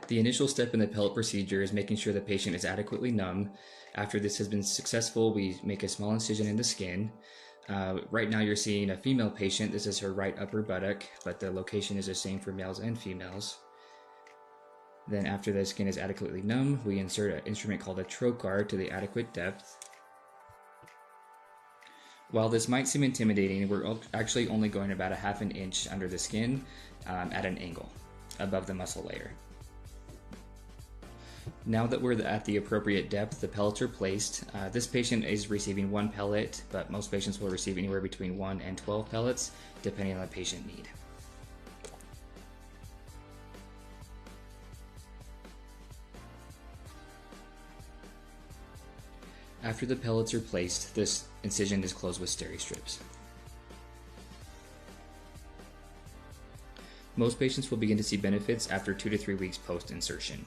The initial step in the pellet procedure is making sure the patient is adequately numb. After this has been successful, we make a small incision in the skin. Right now you're seeing a female patient. This is her right upper buttock, but the location is the same for males and females. Then after the skin is adequately numb, we insert an instrument called a trocar to the adequate depth. While this might seem intimidating, we're actually only going about a half an inch under the skin at an angle above the muscle layer. Now that we're at the appropriate depth, the pellets are placed. This patient is receiving 1 pellet, but most patients will receive anywhere between 1 and 12 pellets, depending on the patient need. After the pellets are placed, this incision is closed with steri strips. Most patients will begin to see benefits after 2 to 3 weeks post-insertion.